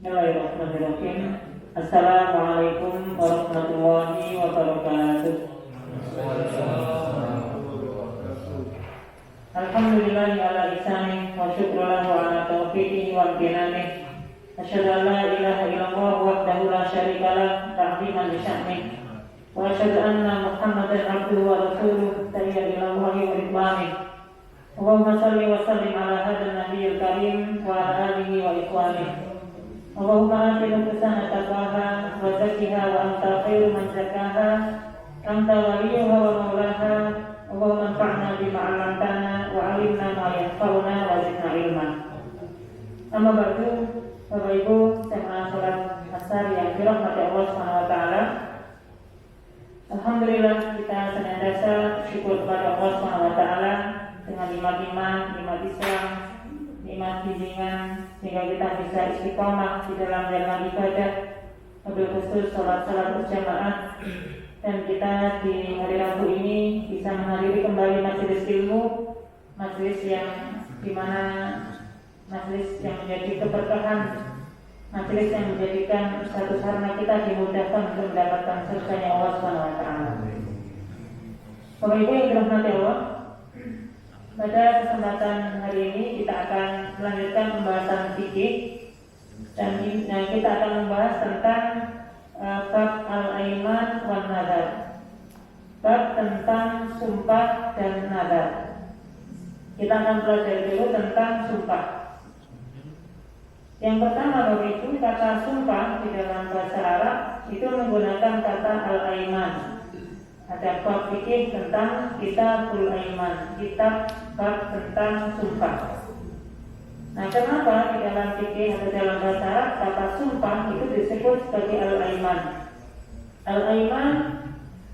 Bismillahirrahmanirrahim. Assalamualaikum warahmatullahi wabarakatuh. Alhamdulillahi ala ihsanih wa syukrulahu ala taufiqihi wa amtinanihi. Asyhadu an la ilaha illallah wahdahu la syarika lah ta'ziman li sya'nihi. Wa asyhadu anna Muhammadan abduhu wa rasuluh tayyiban ilallahi wa ridwanih. Allahumma shalli wa sallim ala hadzal nabiyil karim wa ala alihi wa ikhwanihi. Allahumma ati nufusana taqwaha wa zakkiha wa anta khairu man zakkaha anta waliyuha wa maulaha. Allahumma anfa'na bima 'allamtana wa 'allimna ma yanfa'una wa zidna ilma. Amma ba'du, Bapak Ibu jamaah salat Asar yang dirahmati Allah Subhanahu wa taala. Alhamdulillah kita senantiasa syukur kepada Allah Subhanahu wa taala dengan nikmat iman, nikmat Islam, nikmat bimbingan sehingga kita bisa istiqomah di dalam jalan ibadah, wabil khusus salat-salat berjamaah, dan kita di hari Rabu ini bisa menghadiri kembali majelis ilmu, majelis yang dimana majelis yang menjadi keberkahan, majelis yang menjadikan satu sarana kita dimudahkan untuk mendapatkan surganya Allah Subhanahu wa taala. Bapak Ibu yang dirahmati Allah, pada kesempatan hari ini kita akan melanjutkan pembahasan fikih dan kita akan membahas tentang bab al-aiman wan nadar, bab tentang sumpah dan nadar. Kita akan pelajari dulu tentang sumpah. Yang pertama Bapak Ibu, kata sumpah di dalam bahasa Arab itu menggunakan kata al-aiman. Ada bab fikih tentang kitabul aiman, kitab bab tentang sumpah. Nah, kenapa di dalam fikih atau dalam bahasa Arab kata sumpah itu disebut sebagai al-aiman? Al-aiman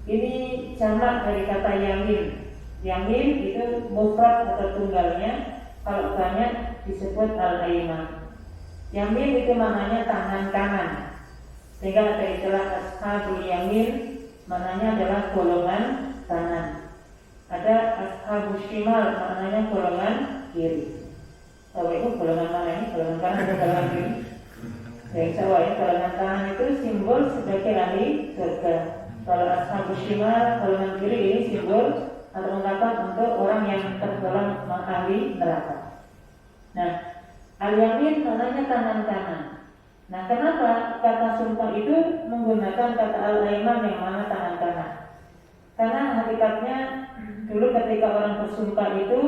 ini jamak dari kata yamin. Yamin itu mufrad atau tunggalnya, kalau banyak disebut al-aiman. Yamin itu maknanya tangan kanan, sehingga ada istilah ashabul yamin, maknanya adalah golongan kanan. Ada ashabus shimal, maknanya golongan kiri. Tahu itu golongan mana ini? Golongan kanan atau golongan kiri? Yang saya ya, golongan kanan itu simbol sebagai ahli surga. Kalau ashabus shimal, golongan kiri ini simbol atau ungkapan untuk orang yang tergolong ahli neraka. Nah, al-yamin maknanya tangan kanan. Nah, kenapa kata sumpah itu menggunakan kata al-aiman yang mana tangan kanan? Karena hakikatnya dulu ketika orang bersumpah itu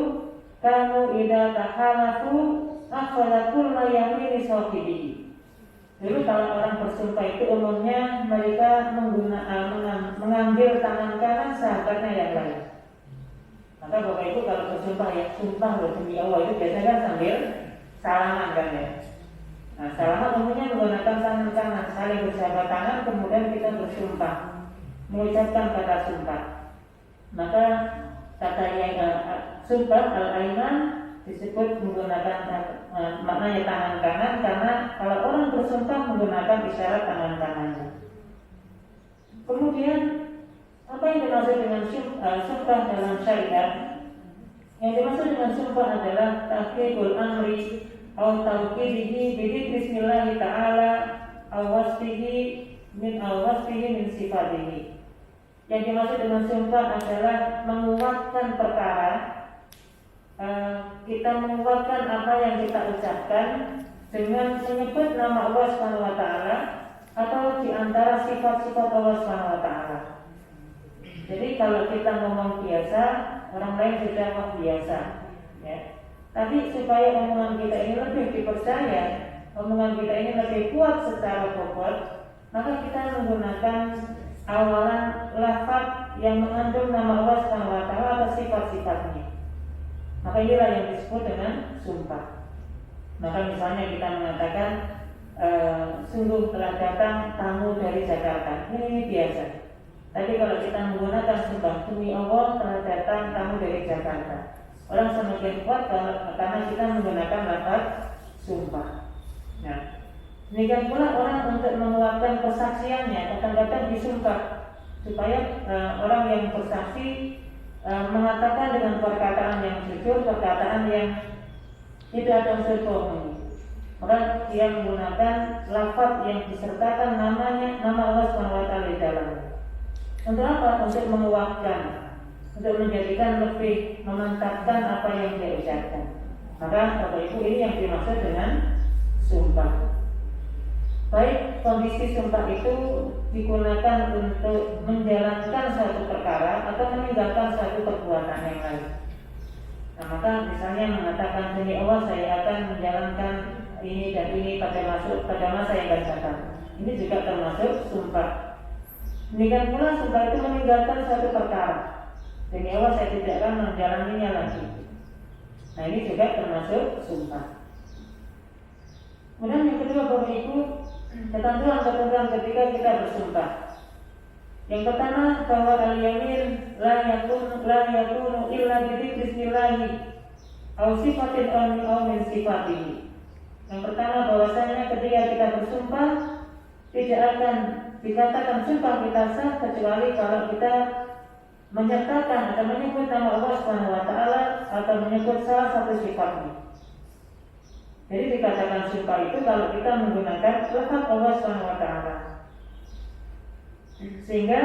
kamu idza tahalafu akhadakul mayamini sahibihi. Dulu kalau orang bersumpah itu umumnya mereka mengambil tangan kanan sahabatnya yang lain. Maka Bapak Ibu kalau bersumpah ya, sumpah loh demi Allah, itu biasanya kan sambil salaman kan ya. Nah, salaman umumnya menggunakan tangan kanan, saling berjabat tangan, kemudian kita bersumpah, mengucapkan kata sumpah. Maka kata yang sumpah al-aiman disebut menggunakan maknanya tangan kanan, karena kalau orang bersumpah menggunakan isyarat tangan kanannya. Kemudian apa yang dimaksud dengan sumpah dalam syariat? Yang dimaksud dengan sumpah adalah tahqiqul amri atau tauqidihi bi bismillah ta'ala aw wasfihi min sifatihi. Yang dimaksud dengan sumpah adalah menguatkan perkara, kita menguatkan apa yang kita ucapkan dengan menyebut nama Allah Subhanahu wa taala atau di antara sifat-sifat Allah Subhanahu wa taala. Jadi kalau kita ngomong biasa, orang lain sudah wah biasa, ya. Tapi supaya omongan kita ini lebih dipercaya, omongan kita ini lebih kuat secara bobot, maka kita menggunakan awalan lafaz yang mengandung nama Allah Subhanahu wa taala atau sifat-sifatnya. Maka inilah yang disebut dengan sumpah. Maka misalnya kita mengatakan sungguh telah datang tamu dari Jakarta. Ini biasa. Tapi kalau kita menggunakan sumpah, demi Allah telah datang tamu dari Jakarta, orang semakin kuat karena kita menggunakan lafaz sumpah. Nah, demikian pula orang untuk menguatkan kesaksiannya kadang-kadang disumpah supaya orang yang bersaksi mengatakan dengan perkataan yang jujur, perkataan yang tidak ada unsur bohong. maka dia menggunakan lafaz yang disertakan nama Allah SWT di dalamnya. Untuk apa? Untuk menguatkan, untuk menjadikan lebih memantapkan apa yang dia ucapkan. Maka Bapak Ibu, ini yang dimaksud dengan sumpah. Baik kondisi sumpah itu digunakan untuk menjalankan suatu perkara atau meninggalkan suatu perbuatan yang lain. Nah, maka misalnya mengatakan demi Allah saya akan menjalankan ini dan ini pada masa yang akan datang. Ini juga termasuk sumpah. Demikian pula sumpah itu meninggalkan suatu perkara. Demi Allah saya tidak akan menjalaninya lagi. Nah, ini juga termasuk sumpah. Kemudian yang kedua Bapak Ibu, ketentuan ketika kita bersumpah. Yang pertama bahwa al-yamin la yakunu illa bi bismillahi aw sifatin aw min sifatihi. Yang pertama bahwasanya ketika kita bersumpah tidak akan dikatakan sumpah kita sah kecuali kalau kita menyertakan atau menyebut nama Allah SWT atau menyebut salah satu sifatnya. Jadi dikatakan sumpah itu kalau kita menggunakan lafaz Allah SWT. Sehingga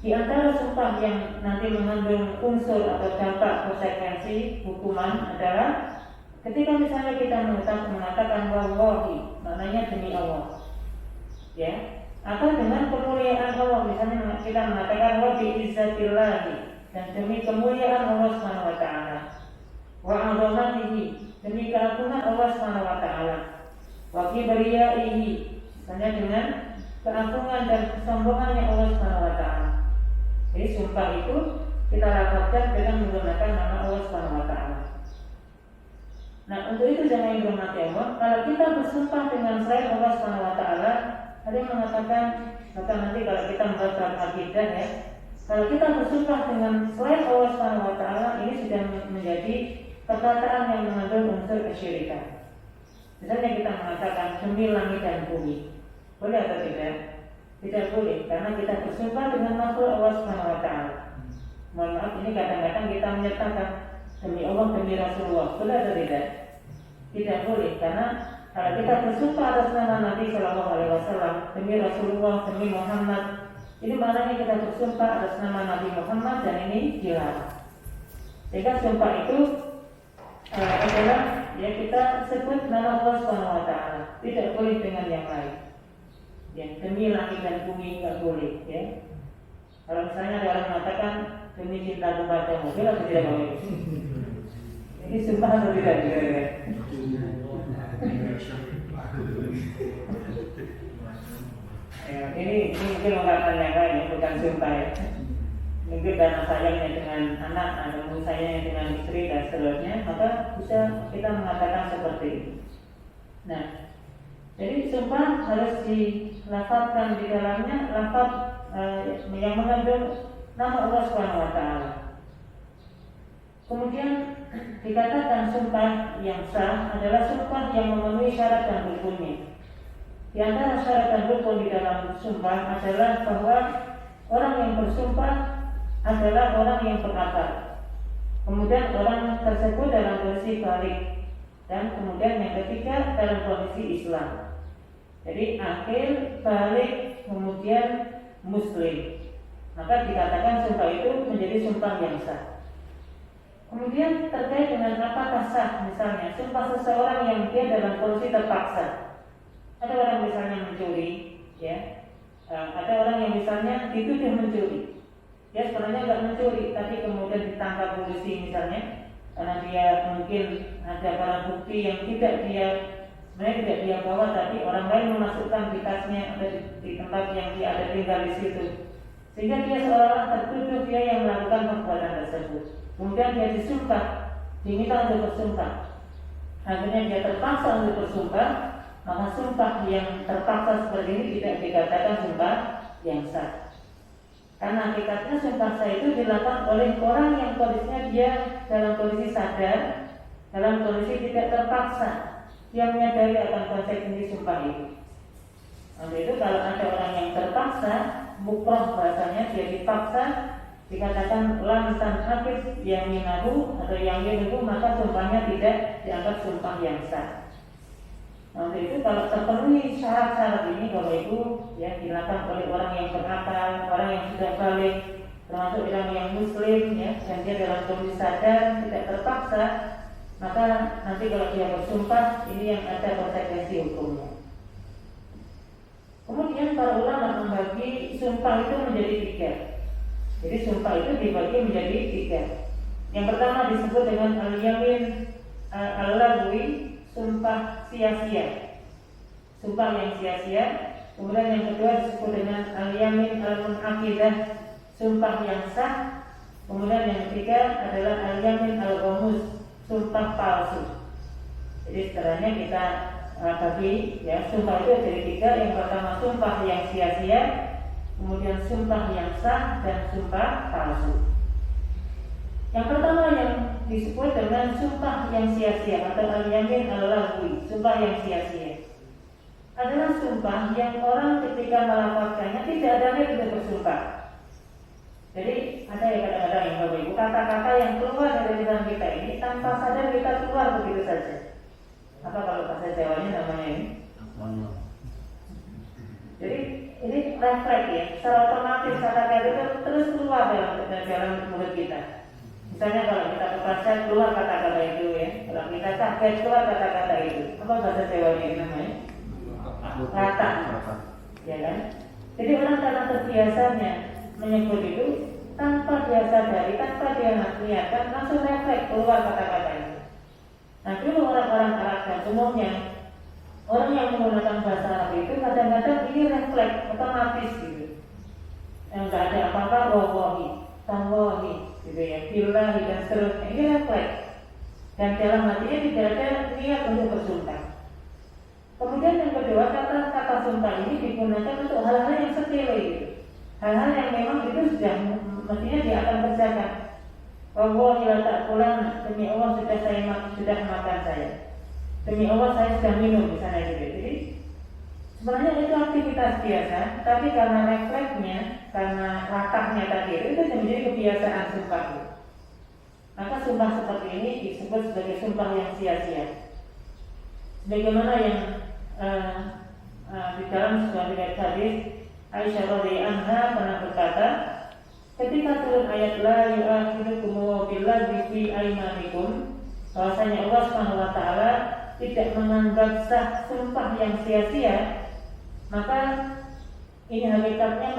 di antara sumpah yang nanti mengandung unsur atau dampak konsekuensi hukuman adalah ketika misalnya kita mengatakan wallahi, maknanya demi Allah, ya, atau dengan kemuliaan Allah, misalnya kita mengatakan wa bi izzatillahi, dan demi kemuliaan Allah Subhanahu wa taala, wa 'azamatihi, demi keagungan Allah Subhanahu wa taala, wa kibriyaihi, misalnya dengan keagungan dan kesombongannya Allah Subhanahu wa taala. Jadi sumpah itu kita lafazkan dengan menggunakan nama Allah Subhanahu wa taala. Nah, untuk itu jangan dihormati Allah, kalau kita bersumpah dengan selain Allah Subhanahu wa taala, ada yang mengatakan, bahkan nanti kalau kita membaca akidah ya, kalau kita bersumpah dengan selain Allah Subhanahu wa taala, ini sudah menjadi perkataan yang mengandung unsur kesyirikan. Misalnya kita mengatakan demi langit dan bumi, boleh atau tidak? Tidak boleh, karena kita bersumpah dengan makhluk Allah Subhanahu wa taala. Mohon maaf, ini kadang-kadang kita menyatakan demi Allah, demi Rasulullah, boleh atau tidak? Tidak boleh, karena kalau kita bersumpah atas nama Nabi Shallallahu Alaihi Wasallam, demi Rasulullah, demi Muhammad, ini maknanya kita bersumpah atas nama Nabi Muhammad dan ini dilarang. Sehingga sumpah itu adalah ya kita sebut nama Allah Subhanahu wa taala, tidak boleh dengan yang lain. Ya, demi langit dan bumi nggak boleh, ya. Kalau misalnya ada orang mengatakan demi cinta kepada mobil atau tidak boleh? Ini sumpah atau tidak? Ya, ini mungkin ungkapan yang lain, ya, bukan sumpah ya. Mungkin karena sayangnya dengan anak atau sayangnya dengan istri dan seterusnya, maka bisa kita mengatakan seperti itu. Nah, jadi sumpah harus dilafazkan di dalamnya lafaz yang mengandung nama Allah Subhanahu wa taala. Kemudian dikatakan sumpah yang sah adalah sumpah yang memenuhi syarat dan rukunnya. Di antara syarat dan rukun di dalam sumpah adalah bahwa orang yang bersumpah adalah orang yang berakal. Kemudian orang tersebut dalam kondisi balik, dan kemudian yang ketiga dalam kondisi Islam. Jadi akil, balik, kemudian muslim. Maka dikatakan sumpah itu menjadi sumpah yang sah. Kemudian terkait dengan apakah sah, misalnya sumpah seseorang yang dia dalam kondisi terpaksa. Ada orang misalnya mencuri, ya. Ada orang yang misalnya dituduh mencuri. Dia sebenarnya nggak mencuri, tapi kemudian ditangkap polisi misalnya, karena dia mungkin ada barang bukti yang sebenarnya tidak dia bawa, tapi orang lain memasukkan di tasnya atau di tempat yang dia ada tinggal di situ, sehingga dia seolah-olah tertuduh dia yang melakukan perbuatan tersebut. Kemudian dia disumpah, diminta untuk bersumpah. Akhirnya dia terpaksa untuk bersumpah, maka sumpah yang terpaksa seperti ini tidak dikatakan sumpah yang sah. Karena hakikatnya sumpah sah itu dilakukan oleh orang yang kondisinya dia dalam kondisi sadar, dalam kondisi tidak terpaksa, dia menyadari akan konsekuensi sumpah itu. Untuk itu kalau ada orang yang terpaksa, mukroh bahasanya, dia dipaksa, dikatakan lantan habis yang minahu atau yang minuhu, maka sumpahnya tidak dianggap sumpah yang sah. Nanti itu kalau terpenuhi syarat-syarat ini, Bapak Ibu, ya dilakukan oleh orang yang berakal, orang yang sudah balik, termasuk orang yang muslim, ya, dan dia dalam kondisi sadar, tidak terpaksa, maka nanti kalau dia bersumpah, ini yang ada konsekuensi hukumnya. Kemudian para ulama membagi sumpah itu menjadi 3. Jadi sumpah itu dibagi menjadi 3. Yang pertama disebut dengan al-yamin al-lagwi, sumpah sia-sia, sumpah yang sia-sia. Kemudian yang kedua disebut dengan al-yamin al-munaqidah, sumpah yang sah. Kemudian yang ketiga adalah al-yamin al-ghamus, sumpah palsu. Jadi setelahnya kita bagi, ya, sumpah itu jadi 3. Yang pertama sumpah yang sia-sia, kemudian sumpah yang sah, dan sumpah palsu. Yang pertama yang disebut dengan sumpah yang sia-sia atau al-yamin al-lagwi, sumpah yang sia-sia, adalah sumpah yang orang ketika melafazkannya tidak ada niat untuk bersumpah. Jadi ada ya kadang-kadang yang Bapak Ibu, kata-kata yang keluar dari lisan kita ini tanpa sadar kita keluar begitu saja. Apa kalau bahasa Jawanya namanya ini? Jadi ini refleks, ya, secara otomatis kata-kata itu terus keluar dalam mulut kita. Misalnya kalau kita kepleset keluar kata-kata itu, ya. Kalau kita kaget keluar kata-kata itu. Apa bahasa Jawanya ini namanya? Rata, ya kan? Jadi orang karena terbiasanya menyebut itu tanpa dia sadari, tanpa dia niatkan, langsung refleks keluar kata-kata itu. Nah dulu orang-orang Arab dan umumnya orang yang menggunakan bahasa Arab itu kadang-kadang ini refleks otomatis gitu. Yang nggak ada apa-apa, wallahi, tawahi, gitu ya, billahi dan seterusnya, ini refleks. Dan dalam hatinya tidak ada niat untuk bersumpah. Kemudian yang kedua, kata-kata sumpah ini digunakan untuk hal-hal yang sepele gitu. Hal-hal yang memang itu sudah mestinya dia akan kerjakan. Wallahi la ta'qulan, demi Allah sudah makan saya. Demi Allah saya sudah minum, misalnya gitu. Jadi sebenarnya itu aktivitas biasa, tapi karena refleksnya, karena latahnya tadi itu menjadi kebiasaan sumpah. Maka sumpah seperti ini disebut sebagai sumpah yang sia-sia. Bagaimana yang di dalam sebuah riwayat hadis, Aisyah radhiyallahu anha pernah berkata, ketika turun ayat la yu'akhidukum billahi fi aymanikum, bahwasanya Allah Subhanahu wa taala tidak menganggap sah sumpah yang sia-sia, maka ini hakikatnya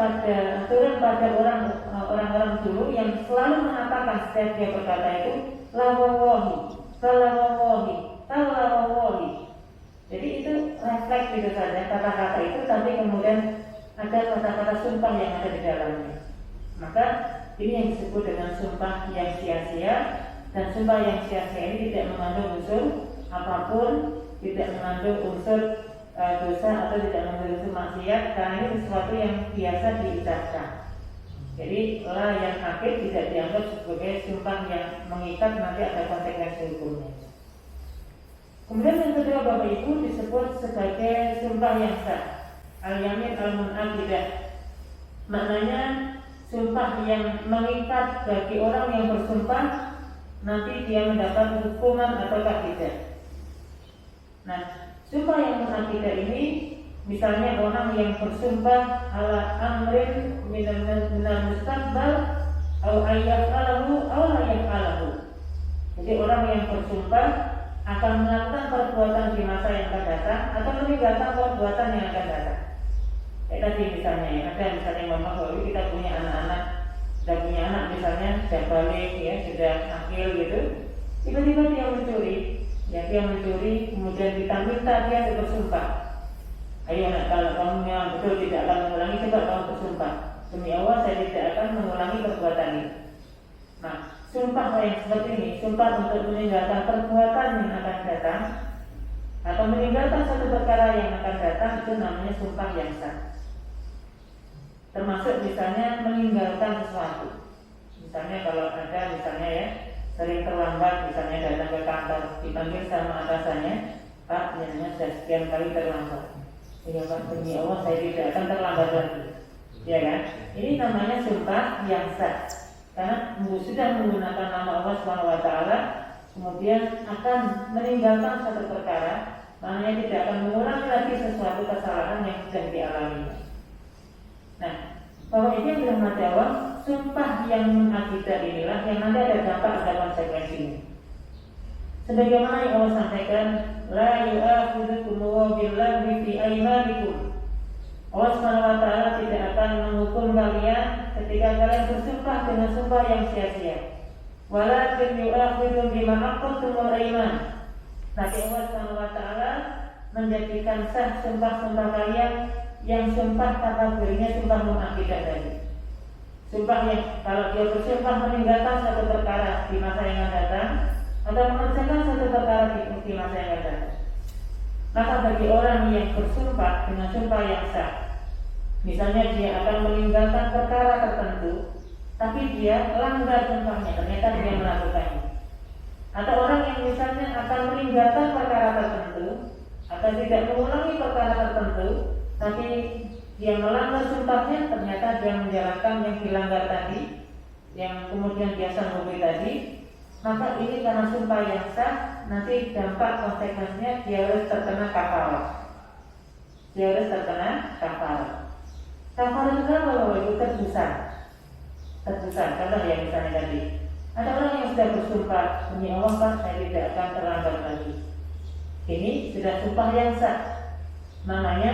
turun pada orang-orang dulu yang selalu mengatakan setiap dia berkata itu la wallahi, la wallahi, la wallahi. Jadi itu refleks gitu saja kata-kata itu, tapi kemudian ada kata-kata sumpah yang ada di dalamnya. Maka ini yang disebut dengan sumpah yang sia-sia. Dan sumpah yang sia-sia ini tidak mengandung unsur apapun, tidak mengandung unsur dosa atau tidak mengandung unsur maksiat, karena ini sesuatu yang biasa diucapkan. Jadi la yang akhir tidak dianggap sebagai sumpah yang mengikat, nanti ada konsekuensi hukumnya. Kemudian yang kedua Bapak Ibu disebut sebagai sumpah yang sah, al-yamin al-munaqidah. Maknanya sumpah yang mengikat bagi orang yang bersumpah, nanti dia mendapat hukuman ataukah tidak. Nah, sumpah yang munaqidah ini misalnya orang yang bersumpah ala amrin minal mustaqbal au ayyaf'alahu au la yaf'alahu. Jadi orang yang bersumpah akan melakukan perbuatan di masa yang akan datang atau meninggalkan perbuatan yang akan datang. Kayak tadi misalnya ya, ada misalnya mama bahwa kita punya anak-anak, sudah punya anak misalnya sudah balik ya, sudah akil gitu, tiba-tiba dia mencuri, ya dia mencuri, kemudian kita minta dia untuk bersumpah. Ayo nak, kalau kamu memang betul tidak akan mengulangi, coba kamu bersumpah. Demi Allah saya tidak akan mengulangi perbuatan ini. Nah, sumpah yang seperti ini, sumpah untuk meninggalkan perbuatan yang akan datang atau meninggalkan satu perkara yang akan datang, itu namanya sumpah yang sah. Termasuk misalnya meninggalkan sesuatu. Misalnya kalau ada misalnya ya sering terlambat, misalnya datang ke kantor, dipanggil sama atasannya, Pak, misalnya sudah sekian kali terlambat. Ya Pak, demi Allah saya tidak akan terlambat lagi. Ya kan? Ini namanya sumpah yang sah. Karena sudah menggunakan nama Allah SWT, kemudian akan meninggalkan satu perkara, maknanya tidak akan mengulangi lagi sesuatu kesalahan yang sudah dialami. Nah, bahwa ini yang dirahmati Allah, sumpah yang mengakidah inilah yang nanti ada dampak, ada konsekuensinya. Sebagaimana yang Allah sampaikan, la yu'akhidhukum billahi fi aymanikum. Allah SWT tidak akan menghukum kalian ketika kalian bersumpah dengan sumpah yang sia-sia. Walakin yu'akhidhum bima aqadtumul aiman. Tapi Allah SWT menjadikan sah sumpah-sumpah kalian yang sumpah kategorinya sumpah mengakidah tadi. Sumpah yang kalau dia bersumpah meninggalkan satu perkara di masa yang akan datang atau mengerjakan satu perkara di masa yang akan datang, maka bagi orang yang bersumpah dengan sumpah yang sah, misalnya dia akan meninggalkan perkara tertentu, tapi dia langgar sumpahnya, ternyata dia melakukannya. Atau orang yang misalnya akan meninggalkan perkara tertentu atau tidak mengulangi perkara tertentu, tapi dia melanggar sumpahnya, ternyata dia menjalankan yang dilanggar tadi, yang kemudian dia sanggupi tadi, maka ini karena sumpah yang sah, nanti dampak konsekuensinya dia harus terkena kafarah. Dia harus terkena kafarah. Kafarah itu apa? Itu tebusan. Contoh ya misalnya tadi, ada orang yang sudah bersumpah, demi Allah Pak, saya tidak akan terlambat lagi. Ini sudah sumpah yang sah. Maknanya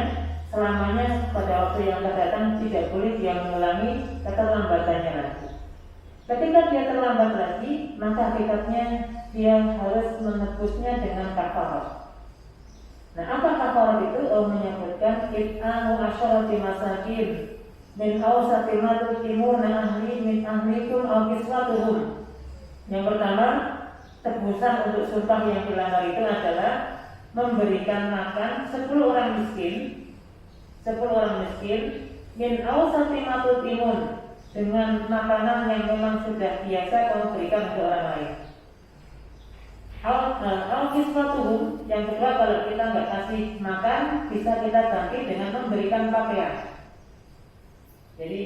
selamanya pada waktu yang akan datang tidak boleh dia mengulangi keterlambatannya lagi. Ketika dia terlambat lagi, maka hakikatnya dia harus menebusnya dengan kafarah. Nah, apa kafarah itu? Allah menyebutkan it'amu asyarati masakin min awsati ma tutimuna ahli min ahlikum aw kiswatuhum. Yang pertama, tebusan untuk sumpah yang dilanggar itu adalah memberikan makan 10 orang miskin min awsati ma tutimun, dengan makanan yang memang sudah biasa kamu berikan untuk orang lain. Al-kiswatuhum, yang kedua, kalau kita nggak kasih makan, bisa kita ganti dengan memberikan pakaian. Jadi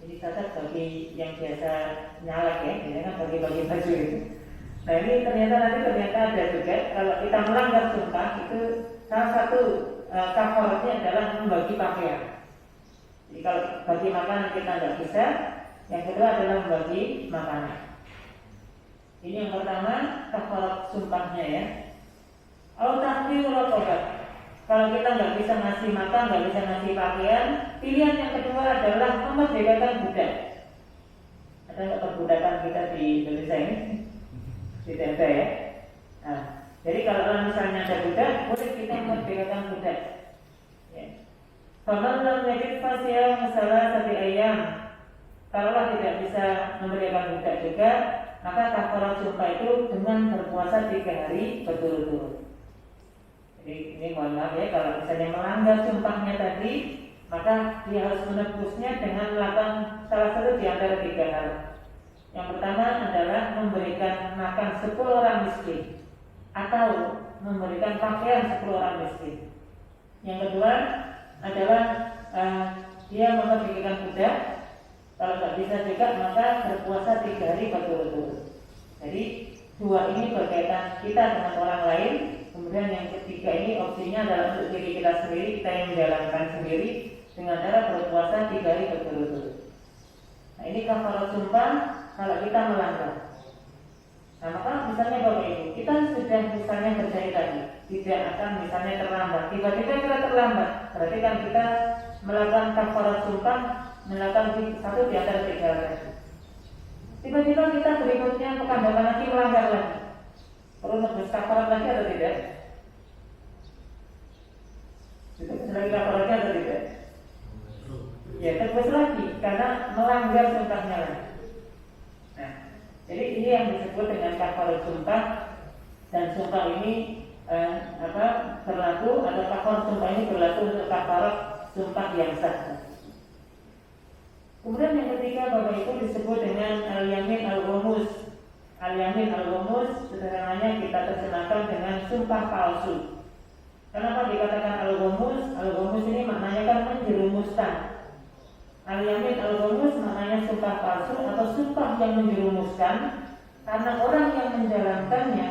ini cocok bagi yang biasa nyalek ya, ini kan bagi-bagi baju itu. Nah ini ternyata ada juga, kalau kita melanggar sumpah itu salah satu kafaratnya adalah membagi pakaian. Jadi kalau bagi makanan kita nggak bisa, yang kedua adalah membagi makanan. Ini yang pertama, kafarat sumpahnya ya. Al-tahriru raqabah. Kalau kita nggak bisa ngasih makan, nggak bisa ngasih pakaian, pilihan yang kedua adalah memerdekakan budak. Ada nggak perbudakan kita di Indonesia ini? Tidak ada ya. Nah, jadi kalau misalnya ada budak, boleh kita memerdekakan budak. Ya. Faman lam yajid fasiyam salasati ayyam. Kalaulah tidak bisa memberikan budak juga, maka kafarat sumpah itu dengan berpuasa 3 hari berturut-turut. Jadi ini mohon maaf ya, kalau misalnya melanggar sumpahnya tadi, maka dia harus menebusnya dengan melakukan salah satu di antara 3 hal. Yang pertama adalah memberikan makan 10 orang miskin, atau memberikan pakaian 10 orang miskin. Yang kedua adalah dia memerdekakan budak. Kalau tidak bisa juga, maka berpuasa 3 hari berturut-turut. Jadi 2 ini berkaitan kita dengan orang lain. Kemudian yang ketiga ini opsinya adalah untuk diri kita sendiri, kita yang menjalankan sendiri dengan cara berpuasa 3 hari berturut-turut. Nah ini kafarat sumpah kalau kita melanggar. Nah maka misalnya Bapak Ibu, kita sudah misalnya berjanji tadi tidak akan misalnya terlambat, tiba-tiba kita terlambat, berarti kan kita melakukan kafarat sumpah, melakukan satu di antara 3 hal tadi. Tiba-tiba kita berikutnya pekan depan lagi melanggar lagi, perlu nebus kafarat lagi atau tidak? Ditebus lagi kafaratnya atau tidak? Ya tebus lagi karena melanggar sumpahnya lagi. Nah, jadi ini yang disebut dengan kafarat sumpah, dan sumpah ini berlaku, atau kafarat sumpah ini berlaku untuk kafarat sumpah yang sah. Kemudian yang ketiga Bapak Ibu disebut dengan al-yamin al-ghamus. Al-yamin al-ghamus sederhananya kita terjemahkan dengan sumpah palsu. Kenapa dikatakan al-ghamus? Al-ghamus ini maknanya kan menjerumuskan. Al-yamin al-ghamus maknanya sumpah palsu atau sumpah yang menjerumuskan, karena orang yang menjalankannya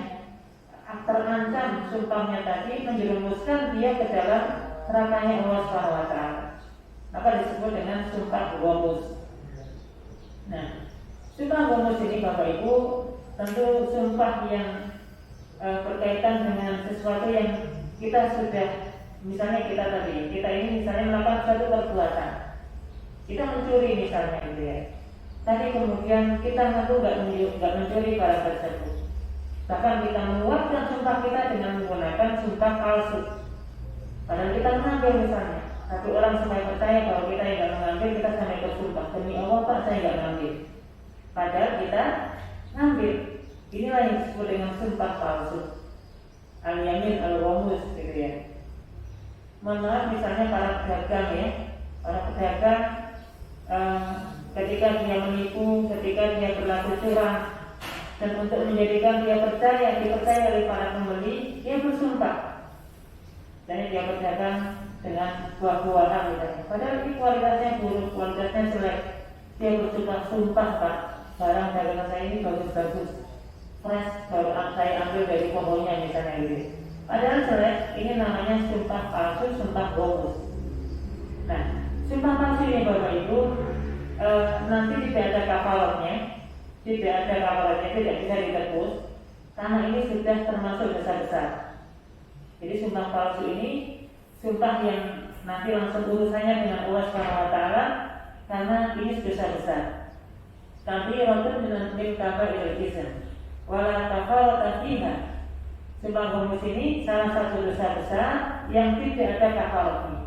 terancam sumpahnya tadi menjerumuskan dia ke dalam nerakanya Allah Subhanahu wa taala. Maka disebut dengan sumpah ghamus. Nah, sumpah ghamus ini Bapak Ibu tentu sumpah yang berkaitan dengan sesuatu yang kita sudah, misalnya kita ini misalnya melakukan suatu perbuatan, kita mencuri misalnya gitu ya. Tadi kemudian kita ngaku nggak mencuri barang tersebut. Bahkan kita menguatkan sumpah kita dengan menggunakan sumpah palsu. Padahal kita mengambil misalnya, satu orang sampai percaya bahwa kita yang nggak mengambil, kita sampai bersumpah demi Allah Pak saya nggak mengambil. Padahal kita ngambil. Inilah yang disebut dengan sumpah palsu, al-yamin al-ghamus gitu ya. Mohon maaf misalnya para pedagang ya, para pedagang ketika dia menipu, ketika dia berlaku curang, dan untuk menjadikan dia dipercaya oleh para pembeli, dia bersumpah. Dan dia berdagang dengan buah-buahan misalnya. Padahal ini kualitasnya buruk, kualitasnya jelek. Dia bersumpah Pak, barang dagangan saya ini bagus-bagus, fresh, baru saya ambil dari pohonnya misalnya gitu. Padahal jelek, ini namanya sumpah palsu, sumpah ghamus. Nah, sumpah palsu ini Bapak Ibu nanti tidak ada kafaratnya, tidak bisa ditebus, karena ini sudah termasuk dosa besar. Jadi sumpah palsu ini sumpah yang nanti langsung urusannya dengan Allah Subhanahu wa taala, karena ini dosa besar. Tapi Rasul min kaba'iril ism wala kafarata fiha. Sumpah ghamus ini salah satu dosa besar yang tidak ada kafaratnya.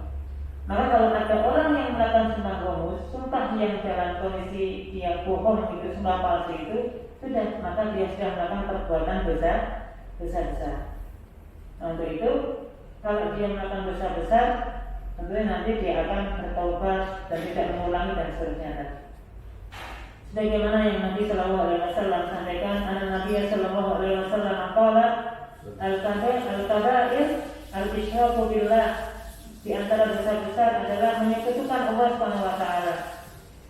Maka kalau ada orang yang melakukan sumpah ghamus, sumpah yang dalam kondisi dia bohong itu, sumpah palsu itu, sudah, maka dia sudah melakukan perbuatan dosa besar. Nah, untuk itu kalau dia melakukan dosa besar, tentunya nanti dia akan bertaubat dan tidak mengulangi dan seterusnya. Sebagaimana yang Nabi Sallallahu Alaihi Wasallam sampaikan, Nabi Sallallahu Alaihi Wasallam qala al-kabair al-isyraku billah. Di antara dosa besar adalah menyekutukan Allah Subhanahu wa taala.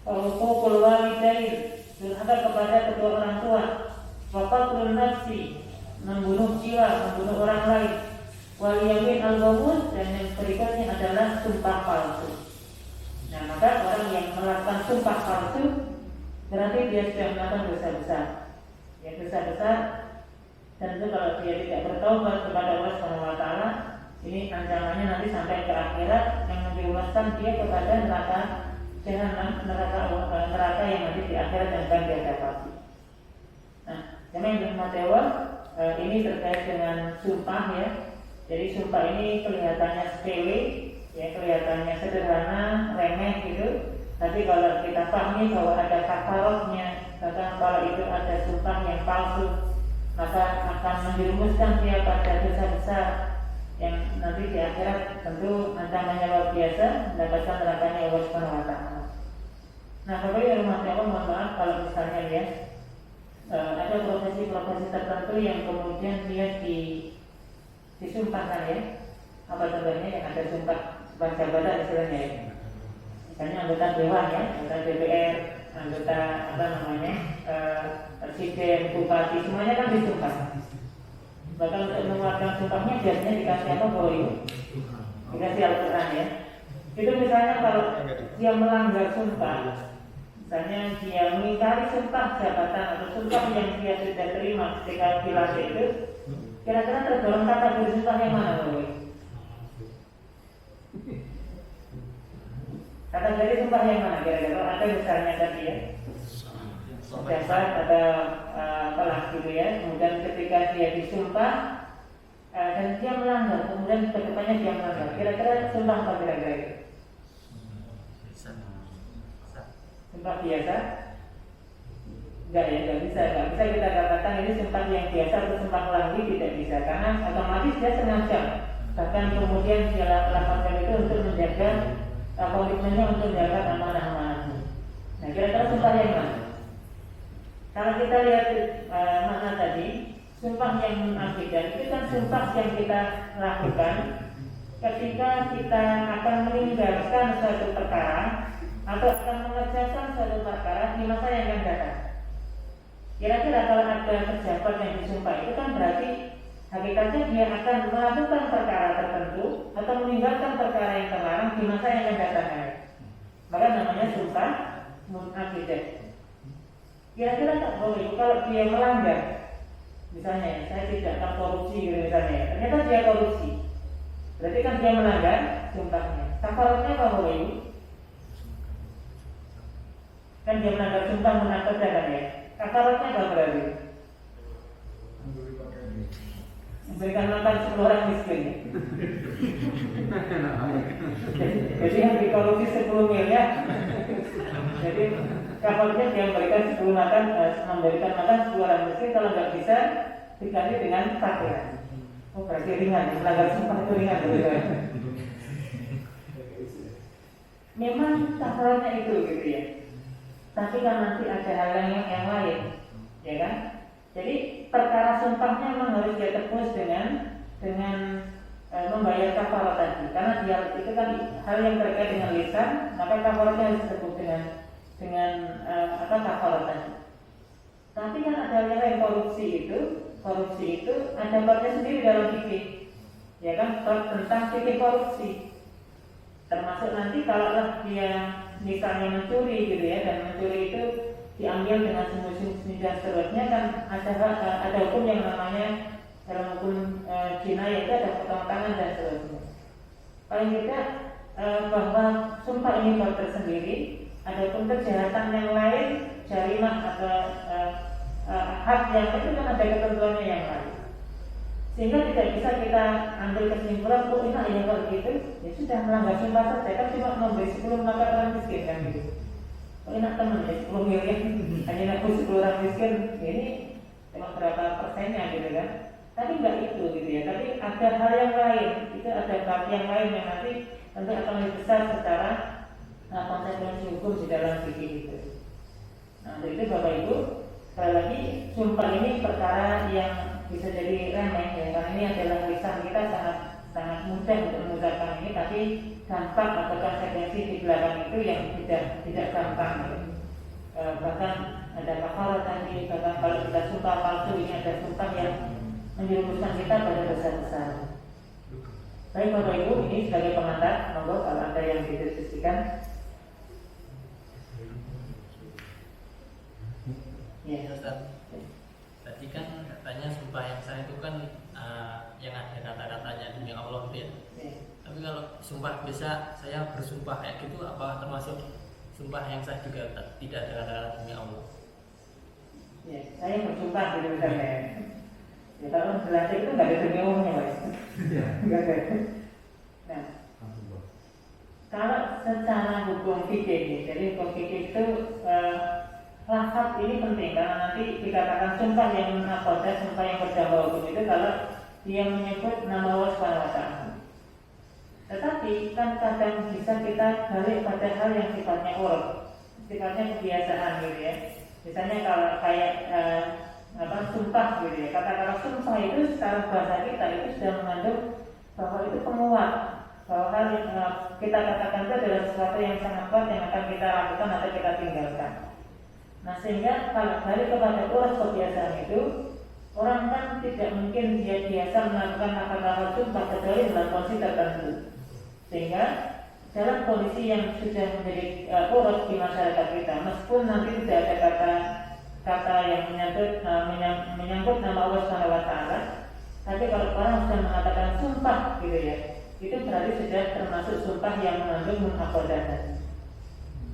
Uququl walidain, durhaka kepada kedua orang tua. Wa qatlun nafsi, membunuh jiwa, membunuh orang lain. Wal yamin al-ghamus, dan yang berikutnya adalah sumpah palsu. Nah, maka orang yang melakukan sumpah palsu berarti dia sudah melakukan dosa besar. Ya, dosa besar. Dan itu kalau dia tidak bertaubat kepada Allah Subhanahu wa taala, ini ancamannya nanti sampai ke akhirat yang menjerumuskan dia kepada neraka jahanam, neraka yang nanti di akhirat yang akan dia dapati. Nah, yang dirahmati Allah, ini terkait dengan sumpah ya. Jadi sumpah ini kelihatannya sepele, ya kelihatannya sederhana, remeh gitu. Tapi kalau kita pahami bahwa ada kafaratnya, bahkan kalau itu ada sumpah yang palsu, maka akan menjerumuskan dia pada dosa besar yang nanti di akhirat tentu ancamannya luar biasa, mendapatkan nerakanya Allah Subhanahu wa taala. Nah, Bapak Ibu rumah Allah, mohon maaf kalau misalnya ya ada profesi-profesi tertentu yang kemudian dia disumpahkan ya. Apa contohnya yang ada sumpah jabatan istilahnya ya. Misalnya anggota dewan ya, anggota DPR, anggota presiden, bupati, semuanya kan disumpah. Bahkan untuk mengeluarkan sumpahnya biasanya dikasih apa Bapak Ibu? Dikasih Al-Quran ya. Itu misalnya kalau dia melanggar sumpah, misalnya dia mengingkari sumpah jabatan atau sumpah yang dia sudah terima ketika dilatih itu, kira-kira tergolong kata bersumpah yang mana Bapak Ibu? Kata dari sumpah yang mana kira-kira? Ada misalnya tadi ya, jabat atau apalah gitu ya. Kemudian ketika dia disumpah dan dia melanggar, kemudian kedepannya dia melanggar, kira-kira sumpah apa kira-kira itu? Sumpah biasa? Enggak ya, enggak bisa kita katakan ini sumpah yang biasa atau sumpah lagi, tidak bisa, karena otomatis dia sengaja. Bahkan kemudian dia lakukan itu untuk menjaga komitmennya, untuk menjaga amanah-amanahnya. Nah, kira-kira sumpah yang mana? Kalau kita lihat makna tadi, sumpah yang mengakibatkan itu kan sumpah yang kita lakukan ketika kita akan meninggalkan suatu perkara atau akan mengerjakan suatu perkara di masa yang akan datang. Kira-kira kalau ada pejabat yang disumpah itu kan berarti Hakikatnya dia akan melakukan perkara tertentu atau meninggalkan perkara yang terlarang di masa yang akan datang. Maka namanya sumpah munafidah. Kira-kira tak boleh kalau dia melanggar. Misalnya saya tidak akan korupsi gitu misalnya. Ternyata dia korupsi. Berarti kan dia melanggar sumpahnya. Kafaratnya apa boleh? Kan dia melanggar sumpah munafidah kan ya. Kafaratnya apa berarti? Memberikan makan 10 orang miskin. Jadi yang dikorupsi 10 miliar. Jadi kafarnya dia memberikan 10 makan, memberikan makan 10 orang miskin. Kalau nggak bisa diganti dengan pakaian. Oh berarti ringan, melanggar sumpah itu ringan. Memang kafarnya itu gitu ya. Tapi kan nanti ada hal yang lain, ya kan? Jadi perkara sumpahnya memang harus dia tebus dengan membayar kafarat tadi, karena dia itu kan hal yang terkait dengan lisan, maka kafaratnya harus ditebus dengan kafarat tadi. Tapi kan ada yang lain, korupsi itu ada babnya sendiri dalam fikih, ya kan, bab tentang fikih korupsi. Termasuk nanti kalau dia misalnya mencuri gitu ya, dan mencuri itu diambil dengan sembunyi-sembunyi dan seterusnya, kan ada hukum yang namanya dalam hukum Cina yaitu ada potong tangan dan seterusnya. Paling tidak bahwa sumpah ini bab tersendiri. Adapun kejahatan yang lain, jarimah atau hak yang lain itu kan ada ketentuannya yang lain. Sehingga tidak bisa kita ambil kesimpulan, oh ini yang kalau gitu, ya sudah melanggar sumpah saja, kan cuma memberi 10 makan orang miskin kan gitu. Oh enak teman ya 10 miliar hanya nabung 10 orang miskin, ini cuma berapa persennya gitu kan. Tapi enggak itu gitu ya. Tapi ada hal yang lain, itu ada bab yang lain yang nanti tentu akan lebih besar secara konsekuensi hukum di dalam fikih itu. Nah untuk itu Bapak Ibu, sekali lagi sumpah ini perkara yang bisa jadi remeh ya, karena ini adalah lisan kita sangat mudah untuk mengucapkan ini, tapi dampak atau konsekuensi di belakang itu yang tidak gampang ya. Bahkan ada kafarat tadi, bahkan kalau kita sumpah palsu, ini ada sumpah yang menjerumuskan kita pada dosa-dosa. Baik Bapak Ibu, ini sebagai pengantar, monggo kalau ada yang didiskusikan. Ya Ustaz, tadi kan katanya sumpah yang sah itu kan yang ada kata-katanya demi Allah ya. Tapi kalau sumpah bisa saya bersumpah kayak gitu, apakah termasuk sumpah yang sah juga tidak ada kata-kata demi Allah? Ya, saya bersumpah gitu misalnya. Ya kalau Belanda itu nggak ada demi Allahnya, Mas. Nggak ada. Nah, kalau secara hukum fikih, jadi hukum fikih itu lafaz ini penting karena nanti dikatakan sumpah yang munafidah, sumpah yang berdampak hukum itu kalau dia menyebut nama Allah Subhanahu wa Ta'ala. Tetapi kan kadang bisa kita balik pada hal yang sifatnya uruf, sifatnya kebiasaan gitu ya. Misalnya kalau kayak sumpah gitu ya. Kata-kata sumpah itu secara bahasa kita itu sudah mengandung bahwa itu penguat, bahwa hal yang kita katakan itu adalah sesuatu yang sangat kuat yang akan kita lakukan atau kita tinggalkan. Nah sehingga kalau balik kepada uruf kebiasaan itu, orang kan tidak mungkin dia biasa melakukan kata-kata sumpah kecuali dalam kondisi tertentu. Sehingga dalam kondisi yang sudah menjadi uruf di masyarakat kita, meskipun nanti tidak ada kata yang menyangkut nama Allah Subhanahu wa Ta'ala, tapi kalau orang sudah mengatakan sumpah gitu ya, itu berarti sudah termasuk sumpah yang mengandung munafidah.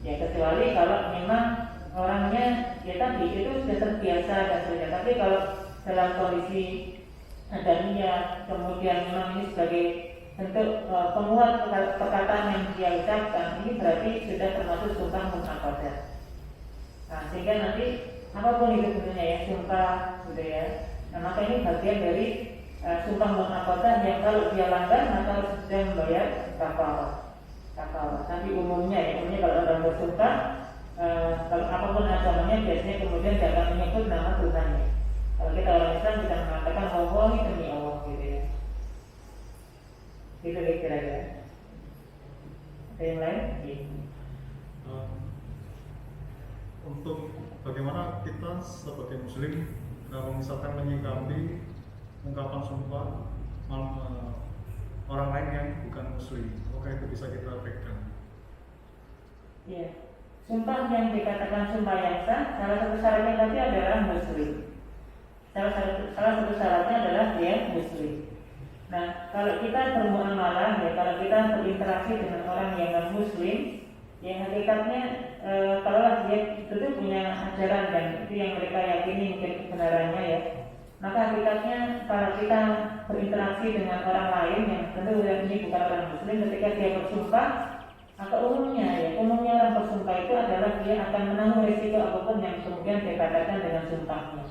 Ya kecuali kalau memang orangnya ya tadi itu sudah terbiasa dan sebagainya. Tapi kalau dalam kondisi ada niat, kemudian memang ini sebagai bentuk penguat perkataan yang dia ucapkan, ini berarti sudah termasuk sumpah munafidah. Nah sehingga nanti apapun itu bentuknya ya, sumpah gitu ya. Nah maka ini bagian dari sumpah munafidah yang kalau dia langgar maka harus sudah membayar kafarat. Tapi umumnya kalau orang bersumpah, kalau apapun agamanya biasanya kemudian dia akan menyebut nama Tuhannya. Kalau kita orang Islam kita mengatakan wallahi demi Allah gitu ya. Gitu kira-kira. Ada yang lain? Untuk bagaimana kita sebagai muslim kalau misalkan menyikapi ungkapan sumpah orang lain yang bukan muslim. Apakah itu bisa kita pegang? Iya. Sumpah yang dikatakan sumpah yang sah, salah satu syaratnya tadi adalah muslim. Salah satu syaratnya adalah dia muslim. Nah, kalau kita bermuamalah, ya kalau kita berinteraksi dengan orang yang non muslim, yang hakikatnya kalau dia itu punya ajaran dan itu yang mereka yakini mungkin kebenarannya ya, maka hakikatnya kalau kita berinteraksi dengan orang lain yang tentu yang ini bukan orang muslim, ketika dia bersumpah, maka umumnya orang bersumpah itu adalah dia akan menanggung risiko apapun yang kemudian dia katakan dengan sumpahnya.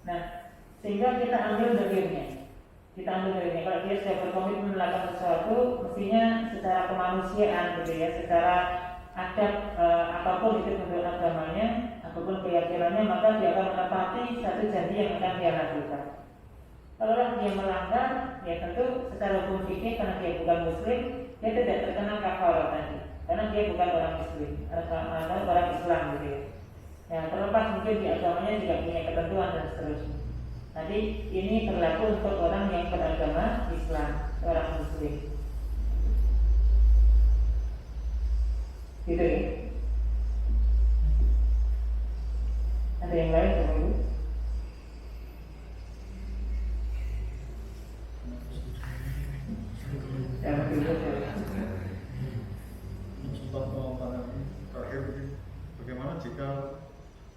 Nah, sehingga kita ambil dalilnya. Kalau dia sudah berkomitmen melakukan sesuatu, mestinya secara kemanusiaan gitu ya, secara adab apapun itu bentuk agamanya, apapun keyakinannya, maka dia akan menepati satu janji yang akan dia lakukan. Kalau dia melanggar, ya tentu secara hukum fikih karena dia bukan muslim, dia tidak terkena kafarah tadi, karena dia bukan orang muslim atau orang Islam gitu ya. Ya terlepas mungkin di agamanya juga punya ketentuan dan seterusnya. Jadi ini berlaku untuk orang yang beragama Islam, orang muslim. Gitu ya. Ada yang lain Bapak Ibu? Sempat mau terakhir begini, bagaimana jika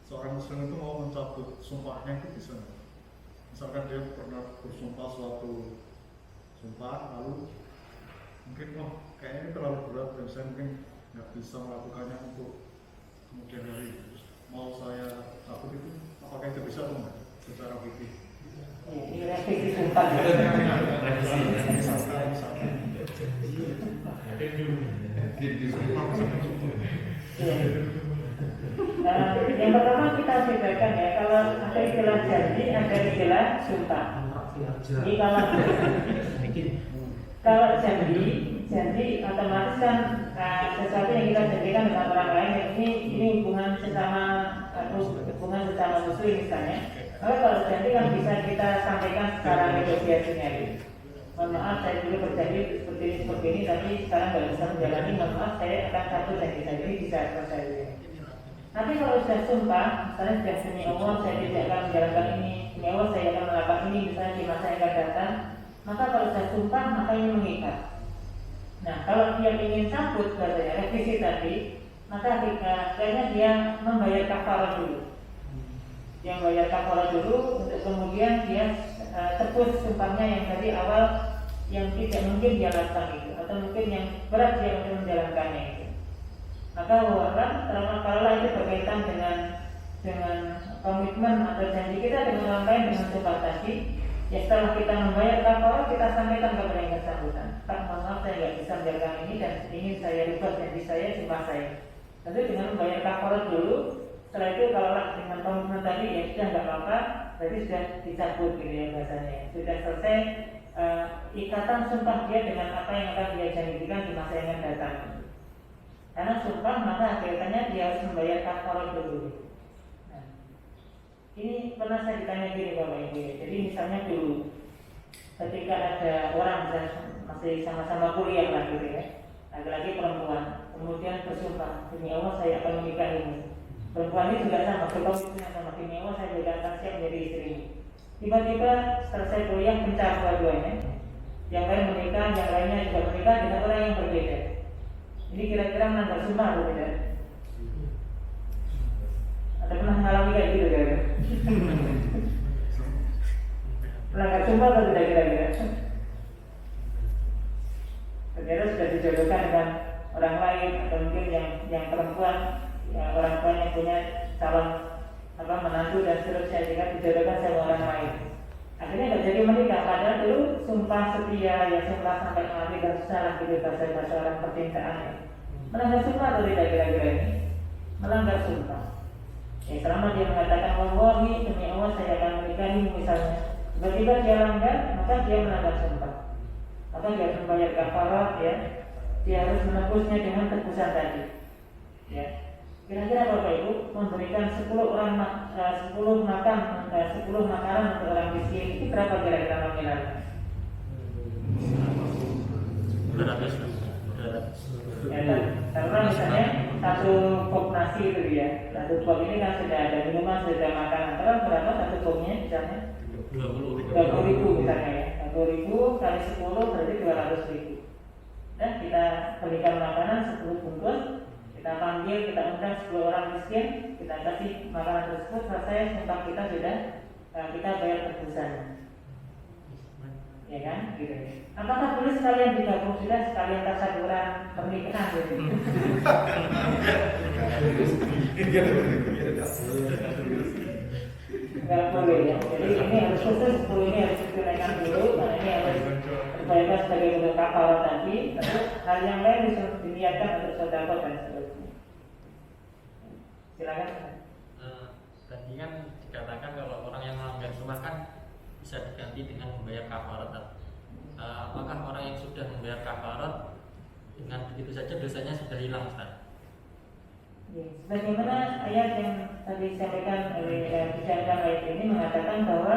seorang muslim itu mau mencabut sumpahnya itu bisa? Misalkan dia pernah bersumpah suatu sumpah, lalu mungkin kayaknya ini terlalu berat dan saya mungkin nggak bisa melakukannya untuk kemudian hari. Mau saya cabut itu, apakah itu bisa atau enggak secara fikih? Ini revisi sumpah. Yang pertama kita bedakan ya, kalau ada istilah janji, ada istilah sumpah. Jadi kalau janji otomatis kan sesuatu yang kita janjikan dengan orang lain, ini hubungan sesama muslim misalnya. Maka kalau janji kan bisa kita sampaikan secara negosiasinya. Mohon maaf, saya dulu berjanji seperti ini, tapi sekarang nggak bisa menjalani. Mohon maaf, saya akan cabut janji saya ini, bisa selesai. Tapi kalau sudah sumpah, misalnya sudah demi Allah saya tidak akan menjalankan ini, demi Allah saya akan melakukan ini, misalnya di masa yang akan datang, maka kalau sudah sumpah, maka ini mengikat. Nah, kalau dia ingin cabut, katanya revisi tadi, maka kayaknya dia membayar kafarah dulu. Dia membayar kafarah dulu untuk kemudian dia tebus sumpahnya yang tadi awal yang tidak mungkin dia lakukan itu, atau mungkin yang berat dia untuk menjalankannya itu. Maka kalau itu berkaitan dengan komitmen atau janji kita dengan orang lain dengan sumpah tadi, ya setelah kita membayar kafarah kita sampaikan kepada yang bersangkutan, Pak, mohon maaf saya tidak bisa menjalankan ini dan ingin saya rubah janji saya, sumpah saya. Tentu dengan membayar kafarah dulu. Setelah itu kalau dengan komitmen tadi ya sudah nggak apa-apa, berarti sudah dicabut gitu ya bahasanya. Sudah selesai ikatan sumpah dia dengan apa yang akan dia janjikan di masa yang akan datang. Karena sumpah maka akhirnya dia harus membayar kafarah dulu. Nah, ini pernah saya ditanya gini Bapak Ibu. Jadi misalnya dulu ketika ada orang masih sama-sama kuliah lah gitu ya, laki-laki perempuan, kemudian bersumpah demi Allah saya akan menikahimu. Perempuan ini juga sama, berkomitmen sama demi Allah saya juga akan siap menjadi istrimu. Tiba-tiba selesai kuliah pencar dua-duanya, yang lain menikah, yang lainnya juga menikah dengan orang yang berbeda. Ini kira-kira melanggar sumpah atau tidak? Ada pernah mengalami kayak gitu kira-kira? Melanggar sumpah atau tidak kira-kira? Ternyata sudah dijodohkan dengan orang lain atau mungkin yang perempuan, ya, orang tuanya punya calon menantu dan seterusnya, jika dijodohkan sama orang lain. Akhirnya nggak jadi menikah. Padahal dulu sumpah setia, ya sumpah sampai mati dan salah gitu bahasa orang percintaan. Melanggar sumpah atau tidak kira-kira ini? Melanggar sumpah. Ya selama dia mengatakan wallahi demi Allah saya akan menikahi misalnya, tiba-tiba dia langgar, maka dia melanggar sumpah. Maka dia harus membayar kafarah ya. Dia harus menebusnya dengan tebusan tadi. Ya. Kira-kira Bapak Ibu memberikan 10 makanan untuk orang miskin itu berapa kira-kira nominalnya? 200. Ya, karena misalnya satu box nasi itu ya, satu box ini kan sudah ada minuman, sudah ada makanan. Terus berapa satu boxnya misalnya? 20.000 misalnya ya. 20.000 kali 10 berarti 200.000. Dan kita berikan makanan 10 bungkus, kita panggil, kita undang 10 orang miskin, kita kasih makanan tersebut, selesai sumpah kita sudah kita bayar tebusannya. Ya kan, gitu. Apakah boleh sekalian digabung sudah sekalian tasaduran pernikahan gitu? Enggak boleh ya. Jadi ini harus khusus, 10 ini harus ditunaikan dulu, karena ini harus dibayarkan sebagai bentuk kafarat tadi. Terus hal yang lain bisa diniatkan untuk sedekah dan seterusnya. Silakan. Tadi kan dikatakan kalau orang yang melanggar sumpah kan bisa diganti dengan membayar kafarat. Apakah orang yang sudah membayar kafarat dengan begitu saja dosanya sudah hilang, Ustaz? Ya, sebagaimana ayat yang tadi disampaikan oleh bicarakan ayat ini mengatakan bahwa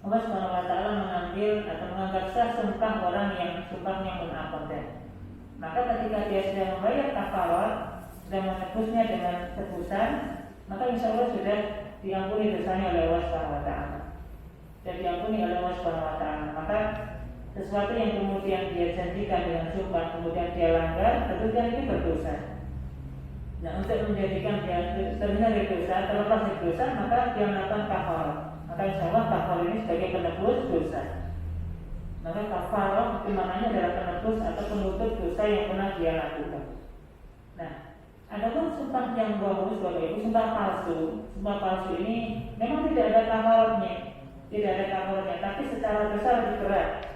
Allah Subhanahu wa taala mengambil atau menganggap sah sumpah orang yang sumpahnya munafik. Maka ketika dia sudah membayar kafarat, sudah menebusnya dengan tebusan, maka insya Allah sudah diampuni dosanya oleh Allah Subhanahu wa taala. Sudah diampuni oleh Allah Subhanahu wa taala. Maka sesuatu yang kemudian dia janjikan dengan sumpah kemudian dia langgar, tentu dia ini berdosa. Nah, untuk menjadikan dia terhindar dari dosa, terlepas dari dosa, maka dia melakukan kafarat. Maka insya Allah kafarat ini sebagai penebus dosa. Maka kafarat itu maknanya adalah penebus atau penutup dosa yang pernah dia lakukan. Nah, adapun sumpah yang bagus, Bapak Ibu, sumpah palsu ini memang tidak ada kafaratnya, tapi secara dosa lebih berat.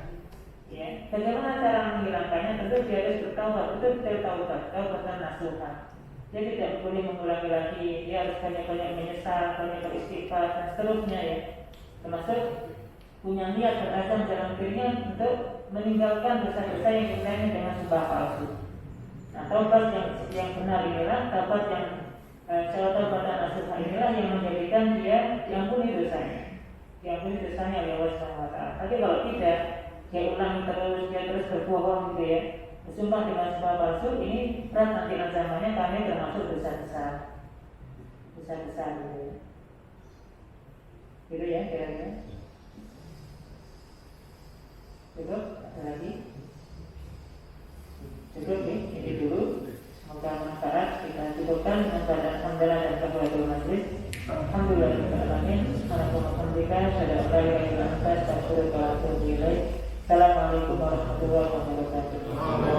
Ya, bagaimana cara menghilangkannya? Tentu dia harus bertaubat, betul-betul taubat dan nasuha. Dia tidak boleh mengulangi lagi, dia harus banyak-banyak menyesal, banyak beristighfar dan seterusnya ya. Termasuk punya niat berazam dalam dirinya untuk meninggalkan dosa-dosa yang dikaitannya dengan sumpah palsu. Nah, taubat yang benar inilah taubat yang taubat dan nasuha inilah yang menjadikan dia diampuni dosanya oleh Allah Subhanahu wa taala. Tapi kalau tidak, dia ulangi terus, dia terus berbohong gitu ya, bersumpah dengan sumpah palsu, ini berat nanti ancamannya karena termasuk dosa besar gitu ya. Gitu ya kira-kira. Cukup? Ada lagi? Cukup nih, ini dulu. Semoga bermanfaat. Kita cukupkan dengan badan hamdalah dan kafaratul majlis. Alhamdulillah Assalamualaikum warahmatullahi wabarakatuh.